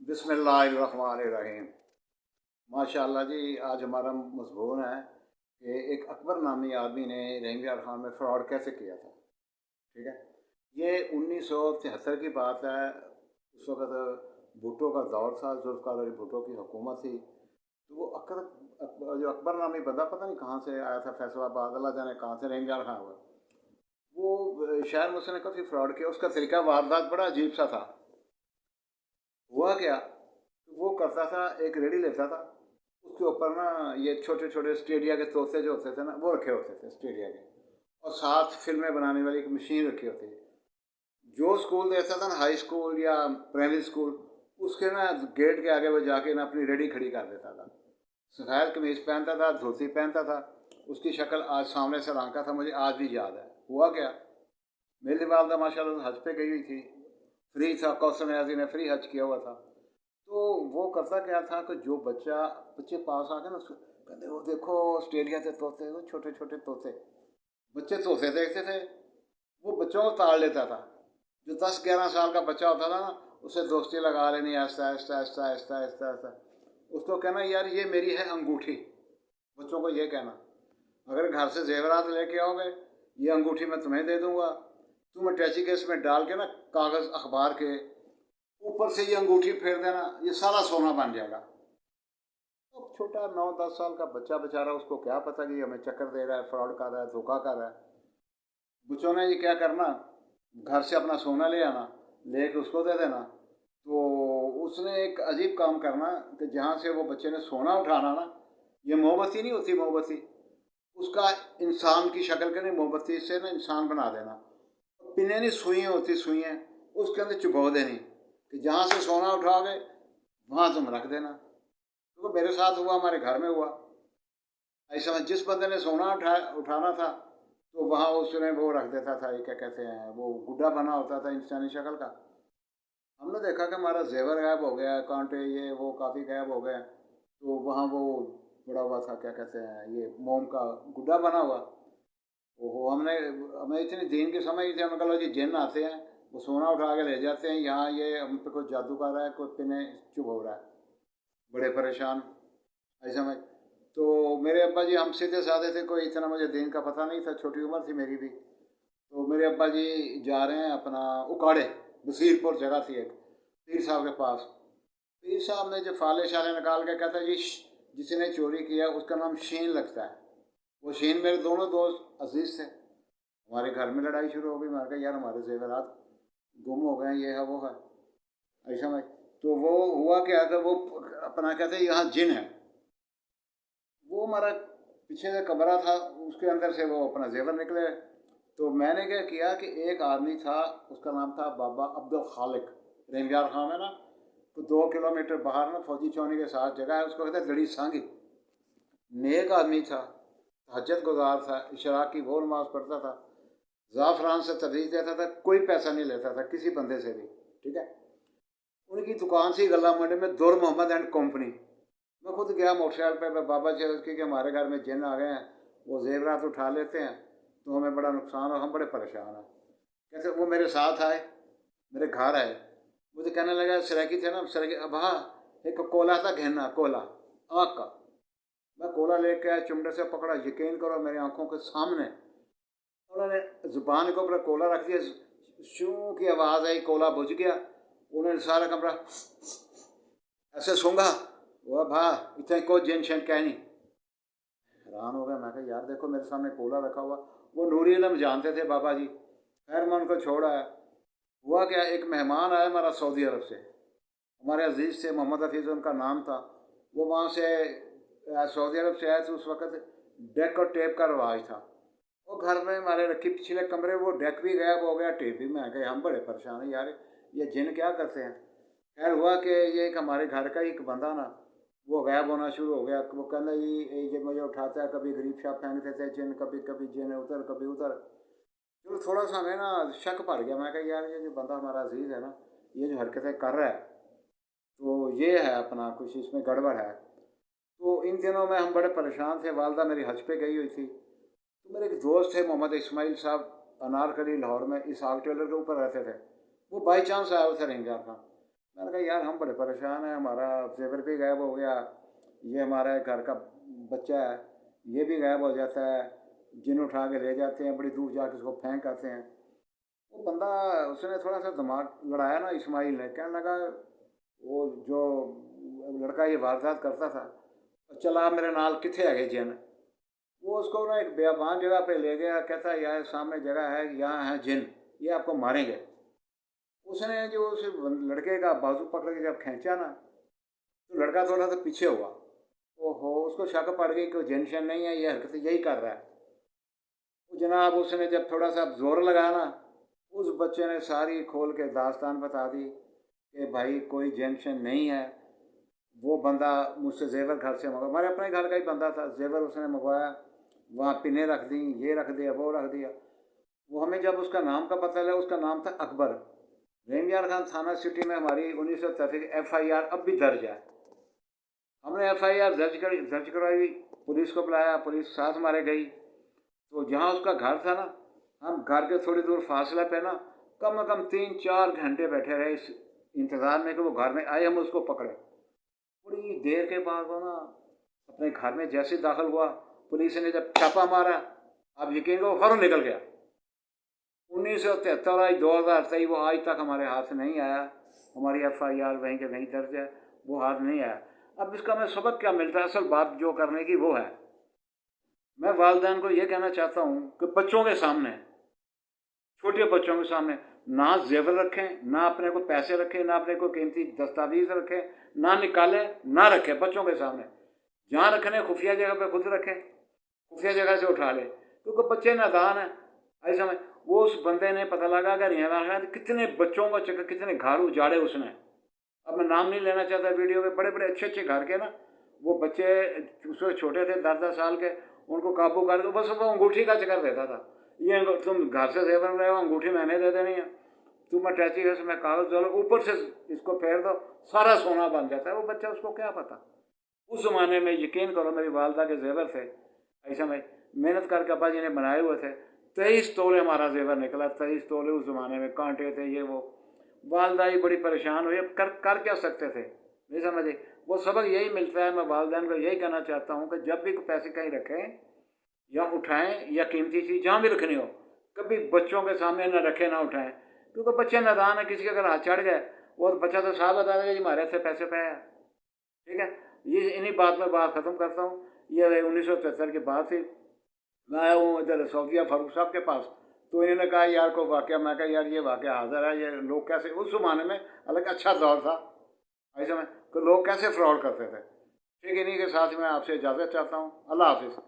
बिस्मिल्लाहिर्रहमानिर्रहीम। माशाअल्लाह जी, आज हमारा मज़मून है कि एक अकबर नामी आदमी ने रहीम यार खान में फ़्रॉड कैसे किया था। ठीक है, ये 1973 की बात है। उस वक़्त भुट्टो का दौर था, ज़ुल्फ़िकार अली भुट्टो की हुकूमत थी। तो वो जो अकबर नामी बंदा पता नहीं कहाँ से आया था, फैसलाबाद, अल्लाह जाने कहाँ से रहीम यार खान हुआ। वो शहर में उसने काफ़ी फ़्रॉड किया। उसका तरीका वारदात बड़ा अजीब सा था। हुआ क्या, वो करता था, एक रेडी लेता था, उसके ऊपर ना ये छोटे छोटे स्टेडिया के तोते जो होते थे ना, वो रखे होते थे स्टेडिया के, और साथ फिल्में बनाने वाली एक मशीन रखी होती है। जो स्कूल देखता था ना, हाई स्कूल या प्राइमरी स्कूल, उसके ना गेट के आगे वो जाके ना अपनी रेडी खड़ी कर देता था। सफ़ेद कमीज़ पहनता था, धोती पहनता था। उसकी शक्ल आज सामने से रंगा था, मुझे आज भी याद है। हुआ क्या, मेरी वालदा माशाल्लाह हज पे गई हुई थी, फ्री था, कौसर न्याजी ने फ्री हज किया हुआ था। तो वो करता क्या था कि जो बच्चे पास आ गए ना, उसको कहते वो देखो ऑस्ट्रेलिया के तोते, वो छोटे छोटे तोते। बच्चे तोते देखते थे, वो बच्चों को ताड़ लेता था। जो 10-11 साल का बच्चा होता था ना, उसे दोस्ती लगा लेनी, ऐसा ऐसा ऐसा ऐसा ऐसा ऐसा। उसको कहना यार ये मेरी है अंगूठी। बच्चों को ये कहना, अगर घर से जेवरात लेके आओगे, ये अंगूठी मैं तुम्हें दे दूंगा, तुम अटैची केस में डाल के ना कागज़ अखबार के ऊपर से ये अंगूठी फेर देना, ये सारा सोना बन जाएगा। अब छोटा 9-10 साल का बच्चा बेचारा, उसको क्या पता कि हमें चक्कर दे रहा है, फ्रॉड कर रहा है, धोखा कर रहा है। बच्चों ने ये क्या करना, घर से अपना सोना ले आना, लेके उसको दे देना। तो उसने एक अजीब काम करना कि जहाँ से वो बच्चे ने सोना उठाना ना, ये मोमबत्ती नहीं होती, मोमबत्ती, उसका इंसान की शक्ल के नहीं, मोमबत्ती से ना इंसान बना देना। पिने नहीं, सुइयाँ होती, सुइयाँ उसके अंदर चुभो देनी कि जहाँ से सोना उठाओगे वहाँ तुम रख देना। तो मेरे साथ हुआ, हमारे घर में हुआ ऐसा। जिस बंदे ने सोना उठाना था, तो वहाँ उसने वो रख देता था, ये क्या कहते हैं, वो गुड्डा बना होता था इंसानी शक्ल का। हमने देखा कि हमारा जेवर गायब हो गया, कांटे ये वो काफ़ी गायब हो गए। तो वहाँ वो पड़ा हुआ था, क्या कहते हैं, ये मोम का गुड्डा बना हुआ। ओहो, हमें इतनी दीन की समझ थी, हमने कहा लो जी जिन आते हैं, वो सोना उठा के ले जाते हैं, यहाँ ये हम पे कोई जादू कर रहा है, कोई पिने चुप हो रहा है। बड़े परेशान ऐसा में। तो मेरे अब्बा जी हम सीधे साधे थे, कोई इतना मुझे दीन का पता नहीं था, छोटी उम्र थी मेरी भी। तो मेरे अब्बा जी जा रहे हैं अपना उकाड़े, बसीरपुर जगह थी एक, पीर साहब के पास। पीर साहब ने जो फाले शाले निकाल के कहता जी जिसने चोरी किया उसका नाम शीन लगता है। वो शीन मेरे दोनों दोस्त अजीज थे। हमारे घर में लड़ाई शुरू हो गई। मैंने कहा यार हमारे जेवरात गुम हो गए, ये है वो है ऐसा में। तो वो हुआ क्या कि वो अपना कहते यहाँ जिन है। वो हमारा पीछे से कमरा था, उसके अंदर से वो अपना जेवर निकले। तो मैंने क्या किया कि एक आदमी था, उसका नाम था बाबा अब्दुल खालिक, रेमयार खां में ना, तो 2 किलोमीटर बाहर ना फौजी चौनी के साथ जगह है, उसको कहते हैं दड़ी सांगी। नेक आदमी था, हजत गुजार था, इशराक की वो नमाज पढ़ता था, ज़ाफ़रान से तबीज़ देता था, कोई पैसा नहीं लेता था किसी बंदे से भी। ठीक है, उनकी दुकान सी गला मंडी में दूर मोहम्मद एंड कंपनी। मैं खुद गया मोटरसाइकिल पे, बाबा जी उसकी कि हमारे घर में जिन आ गए हैं, वो जेवरात उठा लेते हैं, तो हमें बड़ा नुकसान और हम बड़े परेशान हैं। कैसे, वो मेरे साथ आए, मेरे घर आए, मुझे कहने लगा, सराकी थे ना, सराकी अब हाँ, एक कोला था घेना, कोला आँख का। मैं कोला लेके आया, चिमटे से पकड़ा, यकीन करो मेरी आंखों के सामने उन्होंने जुबान के ऊपर कोला रख दिया, शू की आवाज़ आई, कोला बुझ गया। उन्होंने सारा कमरा ऐसे सूंघा, वो भा इतने को जिन शन कह नहीं। हैरान हो गया। मैं कहा यार देखो मेरे सामने कोला रखा हुआ। वो नूरी इलम जानते थे बाबा जी। खैर मैं उनको छोड़ा है। हुआ क्या, एक मेहमान आया हमारा सऊदी अरब से, हमारे अजीज़ से, मोहम्मद हफीज़ उनका नाम था। वो वहाँ से सऊदी अरब से आए थे। उस वक़्त डेक और टेप का रवाज था। वो घर में हमारे रखी पिछले कमरे, वो डेक भी गायब हो गया, टेप भी। मैं गए, हम बड़े परेशान हैं यार, ये जिन क्या करते हैं। खैर हुआ कि ये एक हमारे घर का ही एक बंदा ना, वो गायब होना शुरू हो गया। वो कहना ये मुझे उठाता है, कभी गरीब शाह फेंकते थे जिन, कभी कभी जिन उधर कभी उधर। चलो थोड़ा सा हमें ना शक पड़ गया। मैं कहा यार ये जो बंदा हमारा अजीज़ है ना, ये जो हरकतें कर रहा है, तो ये है अपना कुछ इसमें गड़बड़ है। तो इन दिनों में हम बड़े परेशान थे। वालदा मेरी हज पे गई हुई थी। तो मेरे एक दोस्त थे मोहम्मद इस्माइल साहब, अनारकली लाहौर में, इसहाक टेलर के ऊपर रहते थे। वो बाई चांस आया हुआ था रंगा खां। मैंने कहा यार हम बड़े परेशान हैं, हमारा जेवर भी गायब हो गया, ये हमारा घर का बच्चा है ये भी गायब हो जाता है, जिन उठा के ले जाते हैं, बड़ी दूर जाके उसको फेंक आते हैं। वो बंदा, उसने थोड़ा सा दिमाग लड़ाया ना इस्माइल ने, कहने लगा वो जो लड़का ये वारदात करता था, चला मेरे नाल किथे है जिन। वो उसको ना एक बेआबान जगह पे ले गया, कहता है यार सामने जगह है, यहाँ है जिन, ये आपको मारेंगे। उसने जो उस लड़के का बाजू पकड़ के जब खींचा ना, तो लड़का थोड़ा सा पीछे हुआ। ओहो, उसको शक पड़ गई कि जेनशन नहीं है, ये हरकत यही कर रहा है। वो जनाब उसने जब थोड़ा सा जोर लगाया ना, उस बच्चे ने सारी खोल के दास्तान बता दी कि भाई कोई जेनशन नहीं है, वो बंदा मुझसे जेवर घर से मंगवा, हमारे अपने घर का ही बंदा था, जेवर उसने मंगवाया, वहाँ पिने रख दी, ये रख दिया, वो रख दिया। वो हमें जब उसका नाम का पता लगा, उसका नाम था अकबर। रहीम खान थाना सिटी में हमारी 1983 FIR अब भी दर्ज है। हमने FIR दर्ज करवाई, पुलिस को बुलाया, पुलिस साथ हमारे गई। तो जहाँ उसका घर था ना, हम घर के थोड़ी दूर फासला पे ना कम से कम 3-4 घंटे बैठे रहे इस इंतज़ार में कि वो घर में आए, हम उसको पकड़े। बड़ी देर के बाद वो ना अपने घर में जैसे दाखिल हुआ, पुलिस ने जब छापा मारा, आप यकीन करो फौरन निकल गया। 1973 आज 2023, वो आज तक हमारे हाथ नहीं आया। हमारी FIR वहीं के वहीं दर्ज है, वो हाथ नहीं आया। अब इसका मैं सबक क्या मिलता है, असल बात जो करने की वो है, मैं वालिदैन को ये कहना चाहता हूँ कि बच्चों के सामने, छोटे बच्चों के सामने ना जेवर रखें, ना अपने को पैसे रखें, ना अपने को कीमती दस्तावेज रखें, ना निकालें ना रखें बच्चों के सामने। जहाँ रखने खुफिया जगह पे खुद रखें, खुफिया जगह से उठा लें, क्योंकि बच्चे नादान हैं। ऐसा में वो उस बंदे ने पता लगा अगर यहाँ कितने बच्चों का चक्कर, कितने घर उजाड़े उसने। अब मैं नाम नहीं लेना चाहता, वीडियो में बड़े बड़े अच्छे अच्छे घर के ना वो बच्चे उससे छोटे थे 10-10 साल के, उनको काबू करके बस वो अंगूठी का चक्कर देता था, ये तुम घर से जेवर रहे हो, अंगूठी मैंने दे देनी है, तुम अटैची है उसमें कागज डालो, ऊपर से इसको फेर दो, सारा सोना बन जाता है। वो बच्चा, उसको क्या पता। उस ज़माने में यकीन करो मेरी वालदा के जेवर थे, ऐसा में मेहनत करके अब्बा जी ने बनाए हुए थे। 23 तोले हमारा जेवर निकला, 23 तोले। उस ज़माने में कांटे थे, ये वो। वालदा ही बड़ी परेशान हुई, अब कर क्या सकते थे, नहीं समझे। वो सबक यही मिलता है। मैं वालदैन को यही कहना चाहता हूँ कि जब भी पैसे कहीं रखें या उठाएं, या कीमती चीज़ जहाँ भी रखनी हो, कभी बच्चों के सामने ना रखें ना उठाएं, क्योंकि बच्चे नादान है, किसी के अगर हाथ चढ़ गए और बच्चा तो साफ बता देगा जी हमारे से पैसे पे है। ठीक है, ये इन्हीं बात में बात ख़त्म करता हूँ। ये 1973 की बात थी। मैं आया हूँ इधर सऊदीया फारूक साहब के पास, तो इन्होंने कहा यार को वाक़या, मैं कहा यार ये वाक़या हाज़िर है, ये लोग कैसे, उस ज़माने में अलग अच्छा दौर था ऐसे में, तो लोग कैसे फ्रॉड करते थे। ठीक है, इन्हीं के साथ मैं आपसे इजाज़त चाहता हूँ। अल्लाह हाफिज़।